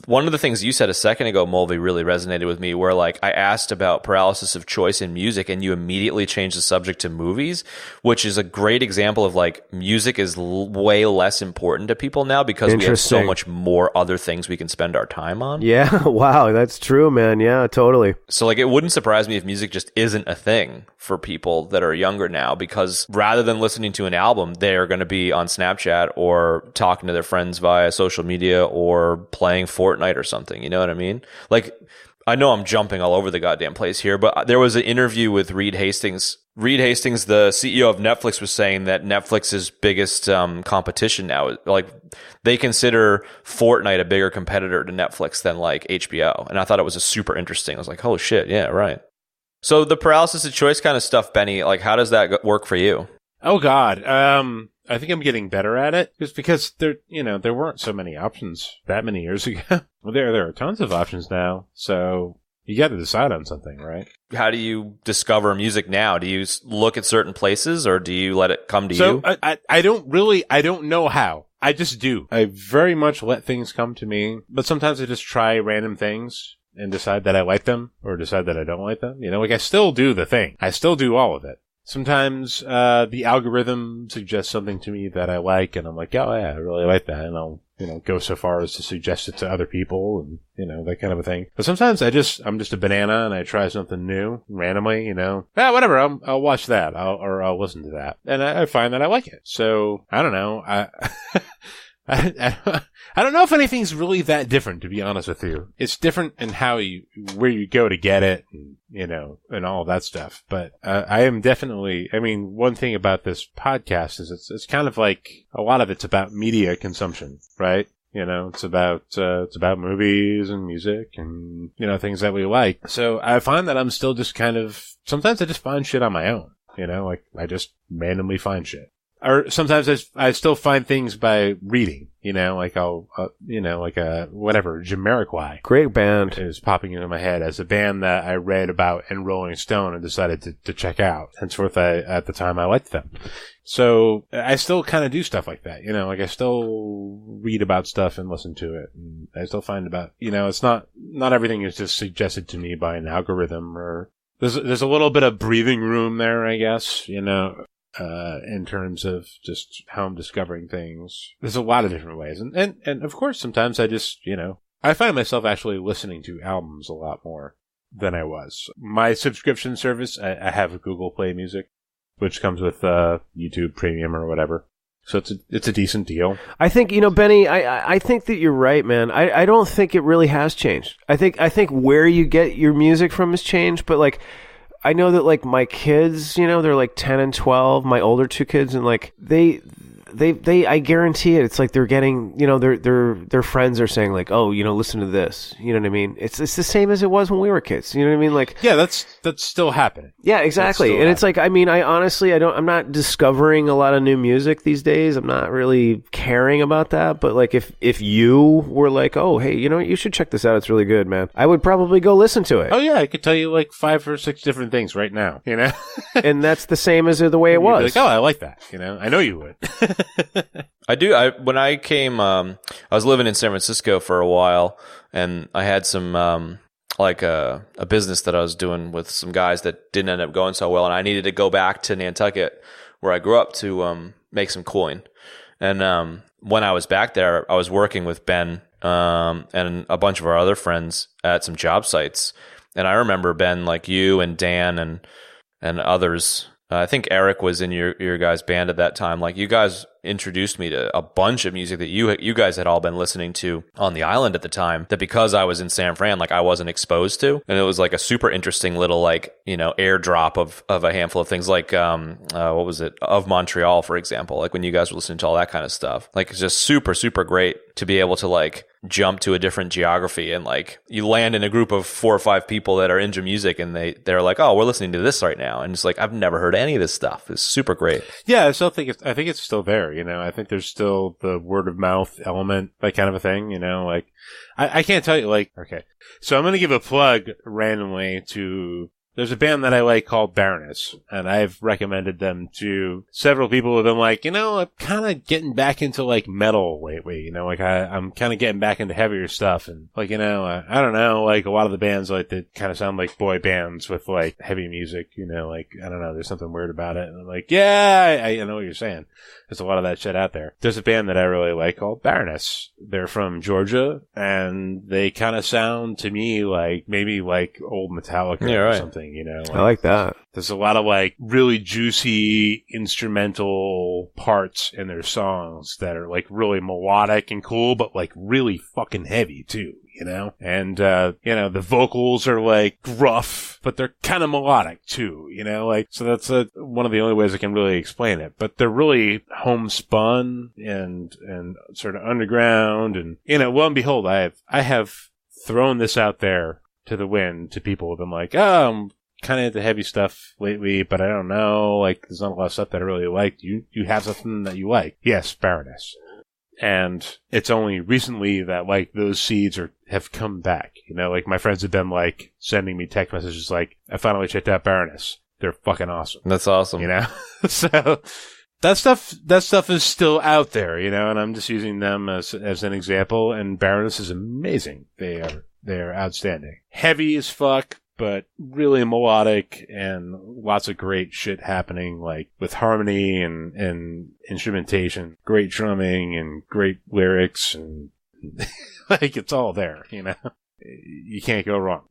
one of the things you said a second ago, Mulvey, really resonated with me, where like I asked about paralysis of choice in music and you immediately changed the subject to movies, which is a great example of like music is way less important to people now because we have so much more other things we can spend our time on. Yeah, wow, that's true, man. Yeah, totally. So like it wouldn't surprise me if music just isn't a thing for people that are younger now, because rather than listening to an album, they're going to be on Snapchat or talking to their friends via social media or playing Fortnite or something, you know what I mean? Like, I know I'm jumping all over the goddamn place here, but there was an interview with Reed Hastings. Reed Hastings, the CEO of Netflix, was saying that Netflix's biggest competition now, like, they consider Fortnite a bigger competitor to Netflix than, like, HBO. And I thought it was a super interesting. I was like, holy shit, yeah, right. So the paralysis of choice kind of stuff, Benny, like, how does that work for you? Oh, God. I think I'm getting better at it just because there weren't so many options that many years ago. Well, there are tons of options now. So you got to decide on something, right? How do you discover music now? Do you look at certain places or do you let it come to you? So I don't know how. I just do. I very much let things come to me, but sometimes I just try random things and decide that I like them or decide that I don't like them. You know, like I still do the thing. I still do all of it. Sometimes the algorithm suggests something to me that I like, and I'm like, oh, yeah, I really like that. And I'll, go so far as to suggest it to other people and, that kind of a thing. But sometimes I'm just a banana and I try something new randomly, whatever, I'll watch that I'll listen to that. And I find that I like it. So I don't know. I don't know if anything's really that different, to be honest with you. It's different in where you go to get it, and, and all of that stuff. But I am definitely, one thing about this podcast is it's kind of like a lot of it's about media consumption, right? It's about movies and music and, things that we like. So I find that I'm still just sometimes I just find shit on my own, like I just randomly find shit. Or sometimes I still find things by reading, like I'll, whatever, Jamiroquai. Great band. Is popping into my head as a band that I read about in Rolling Stone and decided to check out. Henceforth, at the time I liked them. So I still kind of do stuff like that, like I still read about stuff and listen to it. And I still find about, it's not everything is just suggested to me by an algorithm or there's a little bit of breathing room there, I guess, in terms of just how I'm discovering things. There's a lot of different ways. And of course, sometimes I just, I find myself actually listening to albums a lot more than I was. My subscription service, I have Google Play Music, which comes with YouTube Premium or whatever. So it's a decent deal. I think, Benny, I think that you're right, man. I don't think it really has changed. I think where you get your music from has changed, but like, I know that, like, my kids, they're, like, 10 and 12, my older two kids, and, like, I guarantee it. It's like they're getting, their friends are saying like, oh, listen to this. You know what I mean? It's the same as it was when we were kids. You know what I mean? Like, yeah, that's still happening. Yeah, exactly. And it's like, I mean, I'm not discovering a lot of new music these days. I'm not really caring about that. But like, if you were like, oh, hey, you should check this out. It's really good, man. I would probably go listen to it. Oh yeah, I could tell you like 5 or 6 different things right now. And that's the same as the way it was. Like, oh, I like that. I know you would. I do. When I came, I was living in San Francisco for a while, and I had some like a business that I was doing with some guys that didn't end up going so well, and I needed to go back to Nantucket, where I grew up, to make some coin. And when I was back there, I was working with Ben and a bunch of our other friends at some job sites, and I remember Ben, like you and Dan and others. I think Eric was in your guys' band at that time. Like, you guys introduced me to a bunch of music that you guys had all been listening to on the island at the time, that because I was in San Fran, like, I wasn't exposed to. And it was like a super interesting little, like, airdrop of a handful of things, like what was it, Of Montreal, for example, like when you guys were listening to all that kind of stuff. Like, it's just super, super great to be able to like jump to a different geography, and like you land in a group of 4 or 5 people that are into music, and they're like, oh, we're listening to this right now, and it's like, I've never heard any of this stuff. It's super great. Yeah, I think it's still there. I think there's still the word of mouth element, like, kind of a thing. Like, I can't tell you, like, okay, so I'm going to give a plug randomly to. There's a band that I like called Baroness, and I've recommended them to several people who have been like, I'm kind of getting back into like metal lately, like I'm kind of getting back into heavier stuff, and like, I don't know, like a lot of the bands like that kind of sound like boy bands with like heavy music, like, I don't know, there's something weird about it, and I'm like, yeah, I know what you're saying. There's a lot of that shit out there. There's a band that I really like called Baroness. They're from Georgia, and they kind of sound to me like maybe like old Metallica or something. I like that. There's a lot of like really juicy instrumental parts in their songs that are like really melodic and cool, but like really fucking heavy too, and the vocals are like gruff, but they're kind of melodic too, like, so that's one of the only ways I can really explain it. But they're really homespun and sort of underground, and lo and behold, I have thrown this out there to the wind to people who've been like, oh, I'm kind of into heavy stuff lately, but I don't know, like, there's not a lot of stuff that I really liked. You have something that you like? Yes, Baroness. And it's only recently that like those seeds have come back. Like, my friends have been like sending me text messages like, I finally checked out Baroness. They're fucking awesome. That's awesome. So that stuff is still out there, and I'm just using them as an example. And Baroness is amazing. They are outstanding. Heavy as fuck, but really melodic, and lots of great shit happening, like with harmony and instrumentation, great drumming and great lyrics, and like, it's all there, You can't go wrong.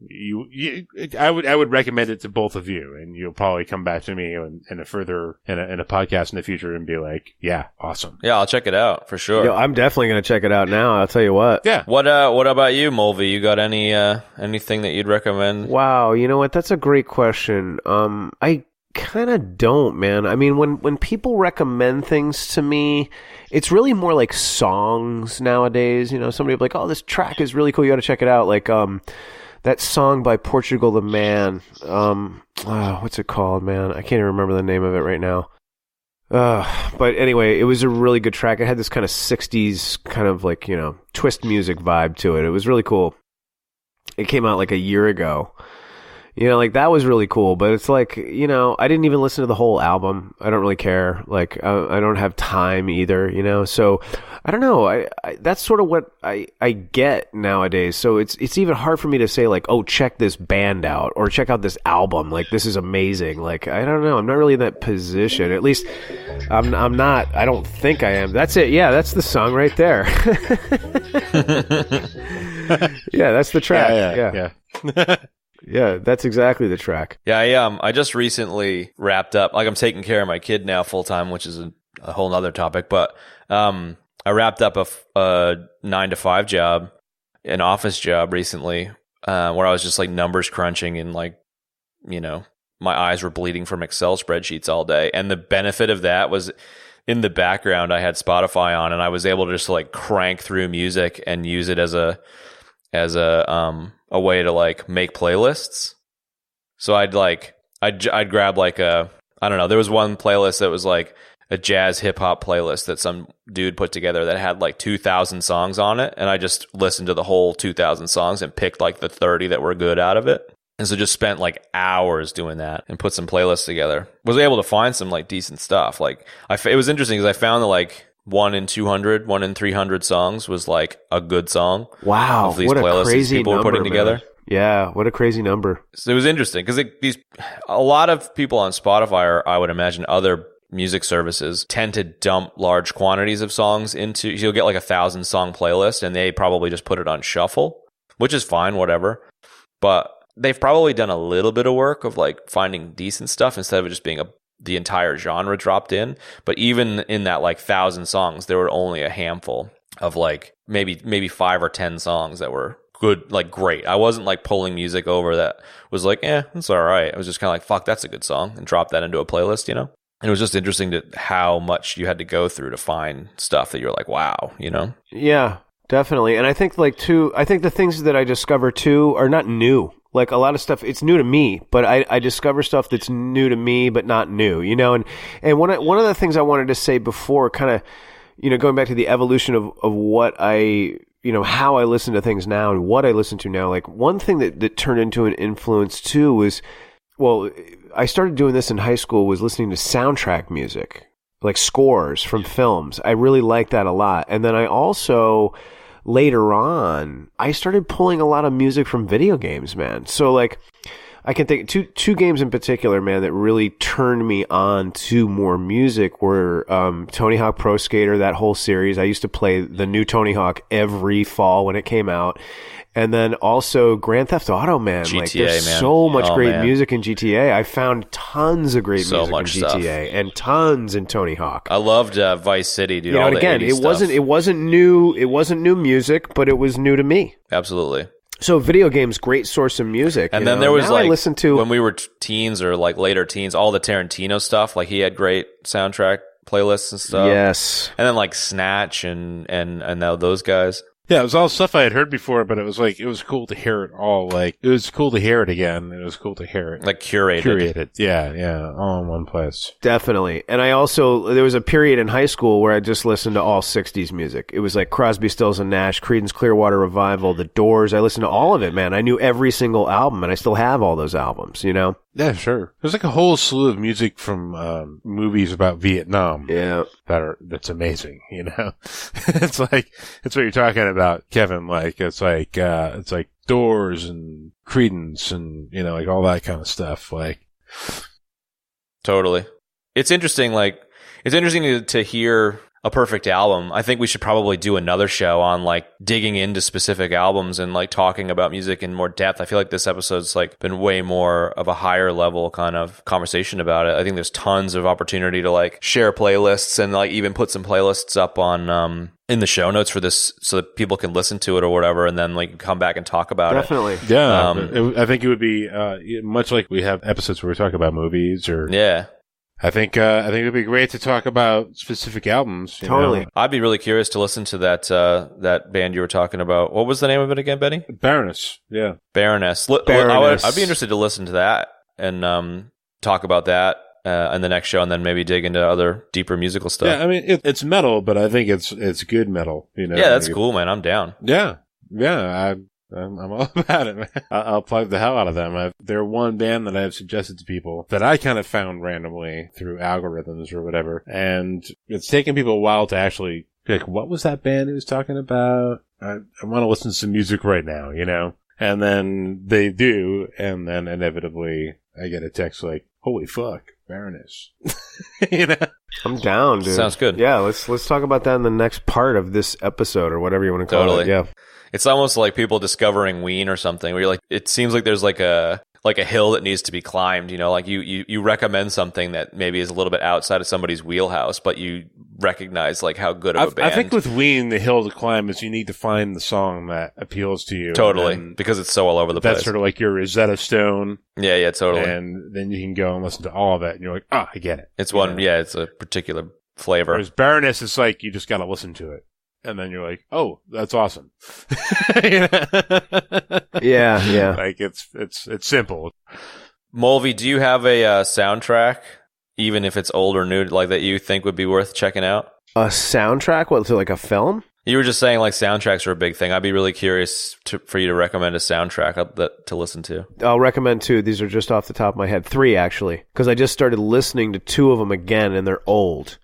I would recommend it to both of you, and you'll probably come back to me in a podcast in the future and be like, yeah, awesome. Yeah, I'll check it out for sure. I'm definitely going to check it out now. I'll tell you what. Yeah. What about you, Mulvey? You got anything that you'd recommend? Wow, you know what? That's a great question. I kind of don't, man. I mean, when people recommend things to me, it's really more like songs nowadays. Somebody will be like, oh, this track is really cool, you got to check it out. Like that song by Portugal the Man. What's it called, man? I can't even remember the name of it right now. But anyway, it was a really good track. It had this kind of 60s kind of like, twist music vibe to it. It was really cool. It came out like a year ago. Like, that was really cool, but it's like, I didn't even listen to the whole album. I don't really care. Like, I don't have time either, so I don't know. I that's sort of what I get nowadays. So it's even hard for me to say like, oh, check this band out or check out this album. Like, this is amazing. Like, I don't know. I'm not really in that position. At least I'm not. I don't think I am. That's it. Yeah, that's the song right there. Yeah, that's the track. Yeah. Yeah, that's exactly the track. Yeah, I just recently wrapped up. Like, I'm taking care of my kid now full time, which is a whole nother topic. But I wrapped up a 9-to-5 job, an office job recently, where I was just like numbers crunching, and like, my eyes were bleeding from Excel spreadsheets all day. And the benefit of that was in the background, I had Spotify on, and I was able to just like crank through music and use it as a way to like make playlists. So I'd grab like I don't know, there was one playlist that was like a jazz hip hop playlist that some dude put together that had like 2,000 songs on it. And I just listened to the whole 2,000 songs and picked like the 30 that were good out of it. And so just spent like hours doing that and put some playlists together. Was able to find some like decent stuff. Like it was interesting because I found that like 1 in 200, 1 in 300 songs was like a good song. Wow. Of these what a playlists crazy people number, were putting together. Man. Yeah, what a crazy number. So it was interesting because a lot of people on Spotify, or I would imagine other music services, tend to dump large quantities of songs into, you'll get like 1,000 song playlist and they probably just put it on shuffle, which is fine, whatever. But they've probably done a little bit of work of like finding decent stuff instead of it just being the entire genre dropped in. But even in that like 1,000 songs, there were only a handful of like maybe 5 or 10 songs that were good, like great. I wasn't like pulling music over that was like, it's all right. I was just kind of like, fuck, that's a good song, and drop that into a playlist, you know? And it was just interesting to how much you had to go through to find stuff that you're like, wow, you know? Yeah, definitely. And I think I think the things that I discover too are not new. Like a lot of stuff, it's new to me, but I discover stuff that's new to me, but not new, you know? And one of the things I wanted to say before, kind of, you know, going back to the evolution of what how I listen to things now and what I listen to now, like one thing that turned into an influence too was, well, I started doing this in high school, was listening to soundtrack music, like scores from films. I really liked that a lot. And then I also, later on, I started pulling a lot of music from video games, man. So like, I can think two games in particular, man, that really turned me on to more music were Tony Hawk Pro Skater, that whole series. I used to play the new Tony Hawk every fall when it came out. And then also Grand Theft Auto, man. GTA, like there's man. so much great music in GTA. I found tons of great music in GTA stuff. And tons in Tony Hawk. I loved Vice City, dude. You know, all and the again, 80s it wasn't new music, but it was new to me. Absolutely. So video games, great source of music. And then there was now like, I listen to, when we were teens or like later teens, all the Tarantino stuff. Like he had great soundtrack playlists and stuff. Yes. And then like Snatch and now those guys. Yeah, it was all stuff I had heard before, but it was like, it was cool to hear it all. Like, it was cool to hear it again. It was cool to hear it. Like curated. Yeah, all in one place. Definitely. And I also, there was a period in high school where I just listened to all 60s music. It was like Crosby, Stills and Nash, Creedence Clearwater Revival, The Doors. I listened to all of it, man. I knew every single album, and I still have all those albums, you know? Yeah, sure. There's like a whole slew of music from movies about Vietnam. Yeah. That's amazing, you know? It's what you're talking about, Kevin. Like, it's like Doors and Creedence and, you know, like all that kind of stuff. Like, totally. It's interesting to hear a perfect album. I think we should probably do another show on like digging into specific albums and like talking about music in more depth. I feel like this episode's like been way more of a higher level kind of conversation about it. I think there's tons of opportunity to like share playlists and like even put some playlists up on in the show notes for this so that people can listen to it or whatever, and then like come back and talk about Definitely. it. Yeah. I think it would be much like we have episodes where we talk about movies or yeah. I think it would be great to talk about specific albums. Totally. I'd be really curious to listen to that band you were talking about. What was the name of it again, Benny? Baroness. Yeah. Baroness. Baroness. I'd be interested to listen to that and talk about that in the next show, and then maybe dig into other deeper musical stuff. Yeah, I mean it's metal, but I think it's good metal. You know. Yeah, that's cool, man. I'm down. Yeah. I'm all about it, man. I'll plug the hell out of them. They're one band that I've suggested to people that I kind of found randomly through algorithms or whatever. And it's taken people a while to actually be like, what was that band he was talking about? I want to listen to some music right now, you know? And then they do, and then inevitably I get a text like, holy fuck, Baroness. You know? I'm down, dude. Sounds good. Yeah, let's talk about that in the next part of this episode or whatever you want to call it. Yeah. It's almost like people discovering Ween or something, where you're like, it seems like there's like a hill that needs to be climbed, you know, like you recommend something that maybe is a little bit outside of somebody's wheelhouse, but you recognize like how good of a band. I think with Ween, the hill to climb is you need to find the song that appeals to you. Totally, because it's so all over the place. That's sort of like your Rosetta Stone. Yeah, totally. And then you can go and listen to all of it, and you're like, I get it. It's one, it's a particular flavor. Whereas Baroness is like, you just got to listen to it. And then you're like, oh, that's awesome. Yeah. Like it's simple. Mulvey, do you have a soundtrack, even if it's old or new, like that you think would be worth checking out? A soundtrack? What, to like a film? You were just saying like soundtracks are a big thing. I'd be really curious for you to recommend a soundtrack to listen to. I'll recommend 2. These are just off the top of my head. 3, actually, because I just started listening to 2 of them again, and they're old.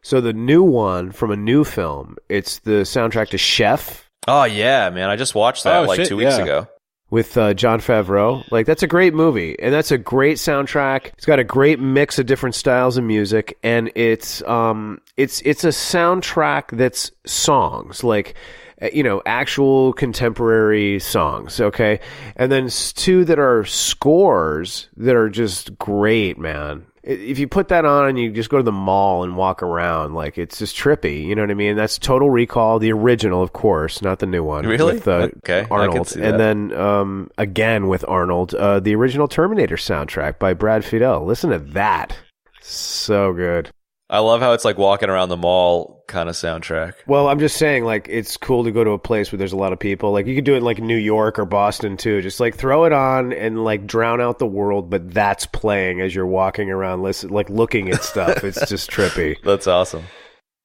So the new one from a new film, it's the soundtrack to Chef. Oh, yeah, man. I just watched that 2 weeks ago. With Jon Favreau. Like, that's a great movie, and that's a great soundtrack. It's got a great mix of different styles of music, and it's a soundtrack that's songs, like, actual contemporary songs, okay? And then 2 that are scores that are just great, man. If you put that on and you just go to the mall and walk around, like, it's just trippy, you know what I mean? That's Total Recall, the original, of course, not the new one. Really? With okay. Arnold. And then, again, with Arnold, the original Terminator soundtrack by Brad Fiedel. Listen to that. So good. I love how it's like walking around the mall kind of soundtrack. Well, I'm just saying, like, it's cool to go to a place where there's a lot of people. Like, you could do it in, like, New York or Boston, too. Just, like, throw it on and, like, drown out the world, but that's playing as you're walking around, looking at stuff. It's just trippy. That's awesome.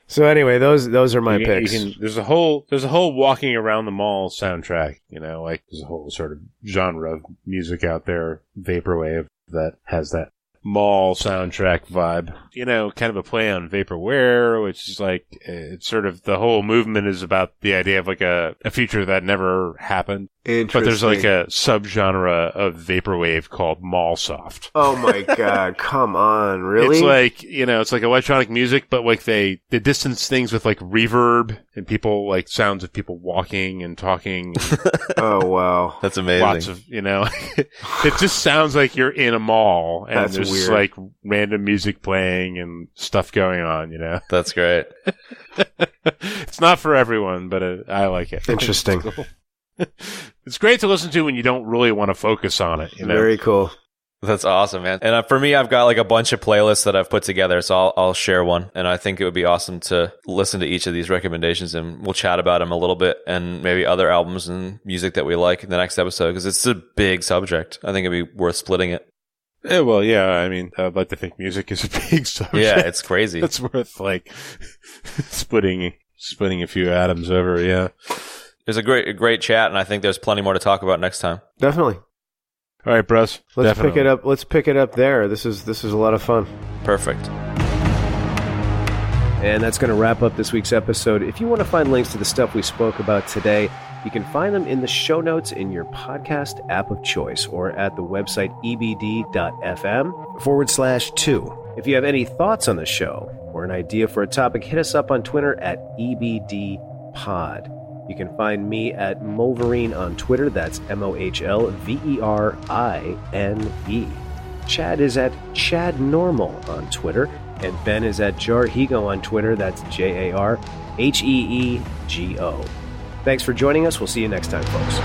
So, anyway, those are my picks. There's a whole walking around the mall soundtrack, like, there's a whole sort of genre of music out there, vaporwave, that has that mall soundtrack vibe, kind of a play on vaporware, which is like, it's sort of, the whole movement is about the idea of like a future that never happened. But there's like a subgenre of vaporwave called mall soft. Oh my god, come on, really? It's like, it's like electronic music, but like they distance things with like reverb and people, like sounds of people walking and talking. Oh wow. That's amazing. Lots of, it just sounds like you're in a mall and That's there's weird. like random music playing and stuff going on, That's great. It's not for everyone, but I like it. Interesting. It's cool. It's great to listen to when you don't really want to focus on it. Very cool. That's awesome, man. And for me, I've got like a bunch of playlists that I've put together, so I'll share one. And I think it would be awesome to listen to each of these recommendations, and we'll chat about them a little bit, and maybe other albums and music that we like in the next episode, because it's a big subject. I think it'd be worth splitting it. Yeah, well, yeah. I mean, I'd like to think music is a big subject. Yeah, it's crazy. It's worth like splitting a few atoms over. Yeah. It was a great chat, and I think there's plenty more to talk about next time. Definitely. All right, bros. Let's pick it up. Let's pick it up there. This is a lot of fun. Perfect. And that's going to wrap up this week's episode. If you want to find links to the stuff we spoke about today, you can find them in the show notes in your podcast app of choice or at the website ebd.fm/2. If you have any thoughts on the show or an idea for a topic, hit us up on Twitter at ebdpod. You can find me at Mulverine on Twitter. That's MOHLVERINE. Chad is at ChadNormal on Twitter. And Ben is at Jarhigo on Twitter. That's JARHEEGO. Thanks for joining us. We'll see you next time, folks.